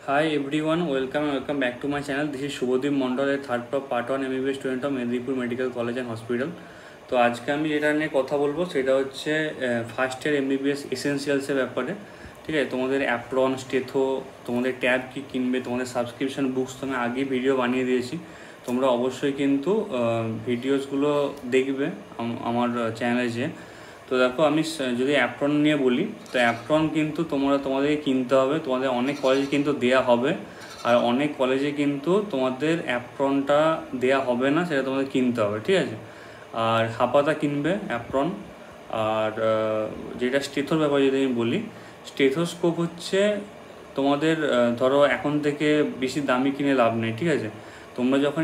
Hi everyone, welcome back to my channel. This is Shubhodip Mondal, a third part 1 MBBS student of Medipur Medical College and Hospital. তো আজকে আমি যেটা নিয়ে কথা বলবো সেটা হচ্ছে ফার্স্ট ইয়ার এমবিবিএস এসেন্সিয়ালসের ব্যাপারে। ঠিক আছে, তোমাদের অ্যাপ্রন, স্টেথো, তোমাদের ট্যাব কী কিনবে, তোমাদের সাবস্ক্রিপশন বুকস তো আমি আগেই ভিডিও বানিয়ে দিয়েছি। তোমরা অবশ্যই কিন্তু ভিডিওসগুলো দেখবে আমার চ্যানেলে যে। তো দেখো, আমি যদি অ্যাপ্রন নিয়ে বলি, তো অ্যাপ্রন কিন্তু তোমাদেরকে কিনতে হবে। তোমাদের অনেক কলেজে কিন্তু দেয়া হবে, আর অনেক কলেজে কিন্তু তোমাদের অ্যাপ্রনটা দেয়া হবে না, সেটা তোমাদের কিনতে হবে। ঠিক আছে, আর হাপাতা কিনবে অ্যাপ্রন। আর যেটা স্টেথোর ব্যাপারে যদি আমি বলি, স্টেথোস্কোপ হচ্ছে তোমাদের ধরো এখন থেকে বেশি দামি কিনে লাভ নেই। ঠিক আছে, তোমরা যখন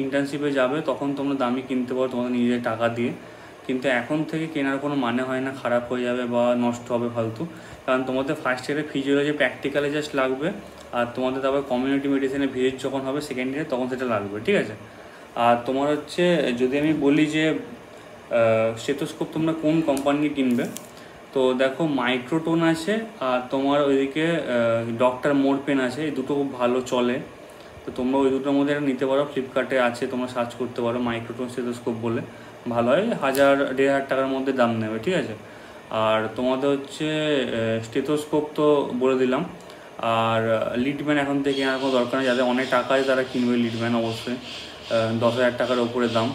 ইন্টার্নশিপে যাবে তখন তোমরা দামি কিনতে পারো তোমাদের নিজের টাকা দিয়ে, কিন্তু এখন থেকে কেনার কোনো মানে হয় না, খারাপ হয়ে যাবে বা নষ্ট হবে ফালতু। কারণ তোমাদের ফার্স্ট ইয়ারে ফিজিওলজি প্র্যাকটিক্যালে জাস্ট লাগবে, আর তোমাদের তারপর কমিউনিটি মেডিসিনে ভিজিট যখন হবে সেকেন্ড ইয়ারে তখন সেটা লাগবে। ঠিক আছে, আর তোমার হচ্ছে যদি আমি বলি যে স্টেথোস্কোপ তোমরা কোন কোম্পানি কিনবে, তো দেখো মাইক্রোটোন আছে, আর তোমার ওইদিকে ডক্টর মোরপেন আছে। এই দুটো খুব ভালো চলে, তো তোমরা ওই দুটোর মধ্যে একটা নিতে পারো। ফ্লিপকার্টে আছে, তোমরা সার্চ করতে পারো মাইক্রোটোন স্টেথোস্কোপ বলে, ভালো হয়। 1000-1500 টাকার মধ্যে দাম নেবে। ঠিক আছে, আর তোমাদের হচ্ছে স্টেথোস্কোপ তো বলে দিলাম। আর লিডম্যান এখন থেকে কেনার কোনো দরকার নেই, যাদের অনেক টাকা আছে তারা কিনবে লিডম্যান অবশ্যই, 10,000 টাকার ওপরে দাম।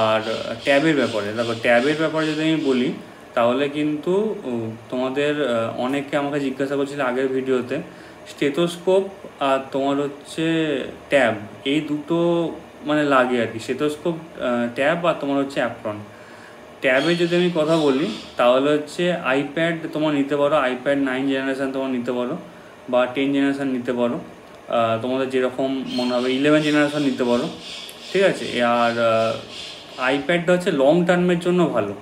আর ট্যাবের ব্যাপারে দেখো, ট্যাবের ব্যাপারে যদি আমি বলি তাহলে কিন্তু তোমাদের অনেকে আমাকে জিজ্ঞাসা করছিল আগের ভিডিওতে, স্টেথোস্কোপ আর তোমার হচ্ছে ট্যাব, এই দুটো মানে লাগে আর কি। স্টেথোস্কোপ, ট্যাব আর তোমার হচ্ছে অ্যাপ্রন। ট্যাবে যদি আমি কথা বলি তাহলে হচ্ছে আইপ্যাড তোমার নিতে পারো, আইপ্যাড 9 জেনারেশান তোমার নিতে পারো, বা 10 জেনারেশান নিতে পারো, তোমাদের যেরকম মনে হবে। 11 জেনারেশান নিতে পারো। ঠিক আছে, আর আইপ্যাডটা হচ্ছে লং টার্মের জন্য ভালো।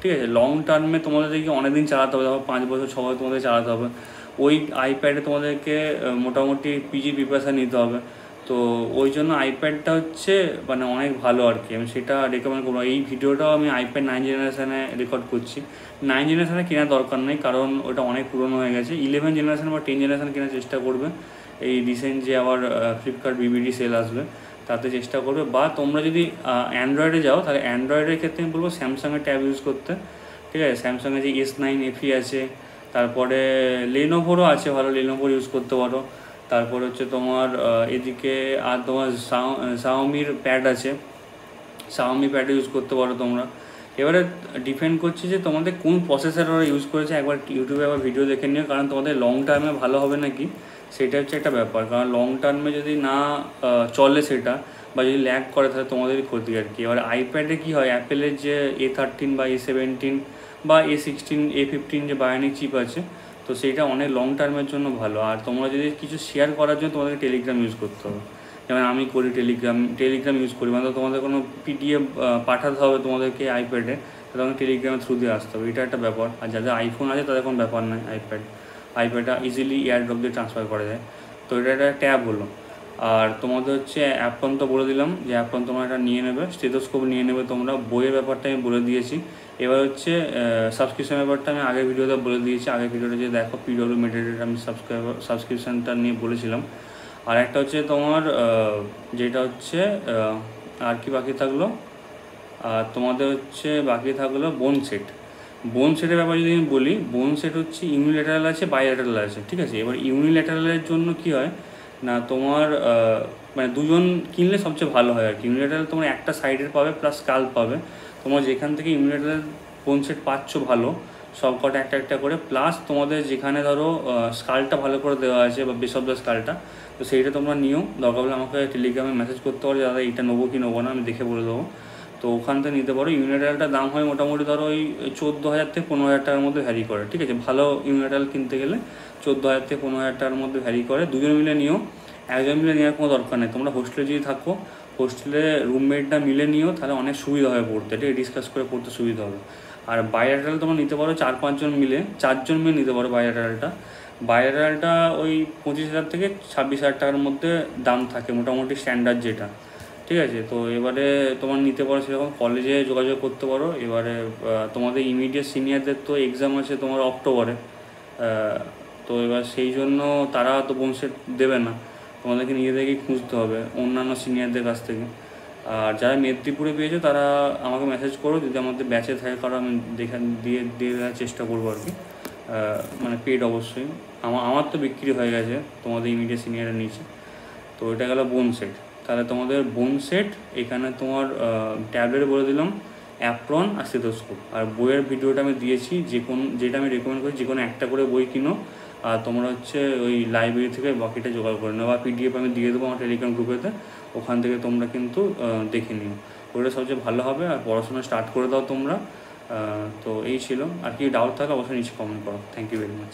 ঠিক আছে, লং টার্মে তোমাদেরকে অনেকদিন চালাতে হবে, তারপর 5 বছর 6 বছর তোমাদের চালাতে হবে। ওই আইপ্যাডে তোমাদেরকে মোটামুটি পিজি প্রিপারেশান নিতে হবে। তো ওই জন্য আইপ্যাডটা হচ্ছে মানে অনেক ভালো আর কি, আমি সেটা রেকমেন্ড করবো। এই ভিডিওটাও আমি আইপ্যাড 9 জেনারেশানে রেকর্ড করছি। 9 জেনারেশানে কেনার দরকার নেই, কারণ ওটা অনেক পুরনো হয়ে গেছে। 11 জেনারেশান বা 10 জেনারেশান কেনার চেষ্টা করবে। এই রিসেন্ট যে আবার ফ্লিপকার্ট বিবিডি সেল আসবে তাতে চেষ্টা করবে। বা তোমরা যদি অ্যান্ড্রয়েডে যাও তাহলে অ্যান্ড্রয়েডের ক্ষেত্রে আমি বলবো স্যামসাংয়ের ট্যাব ইউজ করতে। ঠিক আছে, স্যামসাংয়ের যে S9 FE আছে, তারপরে লেনোভোরও আছে ভালো, লেনোভোর ইউজ করতে পারো। তারপর হচ্ছে তোমার এদিকে আর তোমার শাওমির প্যাড আছে, শাওমি প্যাড ইউজ করতে পারো তোমরা। এবারে ডিপেন্ড করছে যে তোমাদের কোন প্রসেসর ওরা ইউজ করেছে, একবার ইউটিউবে আবার ভিডিও দেখে নিও, কারণ তোমাদের লং টার্মে ভালো হবে নাকি সেটা হচ্ছে একটা ব্যাপার। কারণ লং টার্মে যদি না চলে সেটা, বা যদি ল্যাগ করে তাহলে তোমাদেরই ক্ষতি আর কি। এবার আইপ্যাডে কী হয়, অ্যাপেলের যে A13 বা A17 বা A16 A15 যে বায়োনিক চিপ আছে, তো সেইটা অনেক লং টার্মের জন্য ভালো। আর তোমরা যদি কিছু শেয়ার করার জন্য তোমাদেরকে টেলিগ্রাম ইউজ করতে হবে, যেমন আমি করি টেলিগ্রাম ইউজ করি। মানে তোমাদের কোনো পিডিএফ পাঠাতে হবে তোমাদেরকে আইপ্যাডে, তখন টেলিগ্রামের থ্রু দিয়ে আসতে হবে, এটা একটা ব্যাপার। আর যাদের আইফোন আছে তাদের কোনো ব্যাপার নয়, আইপ্যাডটা ইজিলি এয়ারড্রপ দিয়ে ট্রান্সফার করা যায়। তো এটা একটা ট্যাব হলো। আর তোমাদের হচ্ছে অ্যাপ্রন তো বলে দিলাম যে অ্যাপ্রন তোমরা এটা নিয়ে নেবে, স্টেথোস্কোপ নিয়ে নেবে তোমরা। বইয়ের ব্যাপারটা আমি বলে দিয়েছি। এবার হচ্ছে সাবস্ক্রিপশন ব্যাপারটা আমি আগের ভিডিওতে বলে দিয়েছি। আগের ভিডিওটা যে দেখো, পিডব্লিউ মেটেরিয়াল আমি সাবস্ক্রিপশানটা নিয়ে বলেছিলাম। আর একটা হচ্ছে তোমার যেটা হচ্ছে আর কি বাকি থাকলো, তোমাদের হচ্ছে বাকি থাকলো বোন সেট। বোন সেটের ব্যাপারে যদি আমি বলি, বোন সেট হচ্ছে ইউনিল্যাটারাল আছে, বাইল্যাটারাল আছে। ঠিক আছে, এবার ইউনিল্যাটারালের জন্য কি হয় না, তোমার মানে দুজন কিনলে সবচেয়ে ভালো হয় আর কি। ইউনিল্যাটারাল তোমার একটা সাইডের পাবে প্লাস স্কাল্প পাবে। তোমরা যেখান থেকে ইউনিল্যাটারাল বোন সেট পাচ্ছ ভালো, সব কটা একটা একটা করে, প্লাস তোমাদের যেখানে ধরো স্কালটা ভালো করে দেওয়া আছে বা বেস অফ দ্য স্কালটা, তো সেইটা তোমরা নিও। দরকার হলে আমাকে টেলিগ্রামে মেসেজ করতে পারো, দাদা এইটা নেবো কি নেবো না, আমি দেখে বলে দেবো। তো ওখান থেকে নিতে পারো। ইউনিল্যাটারালটার দাম হয় মোটামুটি ধরো ওই 14,000 থেকে 15,000 টাকার মধ্যে ভ্যারি করে। ঠিক আছে, ভালো ইউনিল্যাটারাল কিনতে গেলে 14,000 থেকে 15,000 টাকার মধ্যে ভ্যারি করে। দুজন মিলে নিও, একজন মিলে নেওয়ার কোনো দরকার নেই। তোমরা হোস্টেলে যদি থাকো, হোস্টেলে রুমমেটটা মিলে নিও, তাহলে অনেক সুবিধা হয় পড়তে, ঠিক ডিসকাস করে পড়তে সুবিধা হবে। আর বাইল্যাটারাল তোমরা নিতে পারো 4-5 জন মিলে, 4জন মিলে নিতে পারো বাইল্যাটারালটা ওই 25,000 থেকে 26,000 টাকার মধ্যে দাম থাকে মোটামুটি, স্ট্যান্ডার্ড যেটা। ঠিক আছে, তো এবারে তোমার নিতে পারো, সেরকম কলেজে যোগাযোগ করতে পারো। এবারে তোমাদের ইমিডিয়েট সিনিয়রদের তো এক্সাম আছে তোমার অক্টোবরে, তো তো এবার সেই জন্য তারা তো বোন সেট দেবে না, তোমাদেরকে নিজেদেরকেই খুঁজতে হবে অন্যান্য সিনিয়রদের কাছ থেকে। আর যারা মেদিনীপুরে পেয়েছো তারা আমাকে মেসেজ করো, যদি আমাদের ব্যাচে থাকে কারো আমি দিয়ে দেওয়ার চেষ্টা করবো আর কি, মানে পেড অবশ্যই। আমার তো বিক্রি হয়ে গেছে, তোমাদের ইমিডিয়েট সিনিয়রের নিচে। তো এটা গেলো বোন সেট। তাহলে তোমাদের বোন সেট, এখানে তোমার ট্যাবলেট বলে দিলাম, অ্যাপ্রন আর স্টেথোস্কোপ। আর বইয়ের ভিডিওটা আমি দিয়েছি, যেটা আমি রেকমেন্ড করি যে কোনো একটা করে বই কিনো, আর তোমরা হচ্ছে ওই লাইব্রেরি থেকে বাকিটা জোগাড় করে নেও, বা পিডিএফ আমি দিয়ে দেবো আমার টেলিগ্রাম গ্রুপেতে, ওখান থেকে তোমরা কিন্তু দেখে নিও, ওটা সবচেয়ে ভালো হবে। আর পড়াশোনা স্টার্ট করে দাও তোমরা। তো এই ছিল, আর কি ডাউট থাকলে অবশ্যই নিচে কমেন্ট করো। Thank you very much.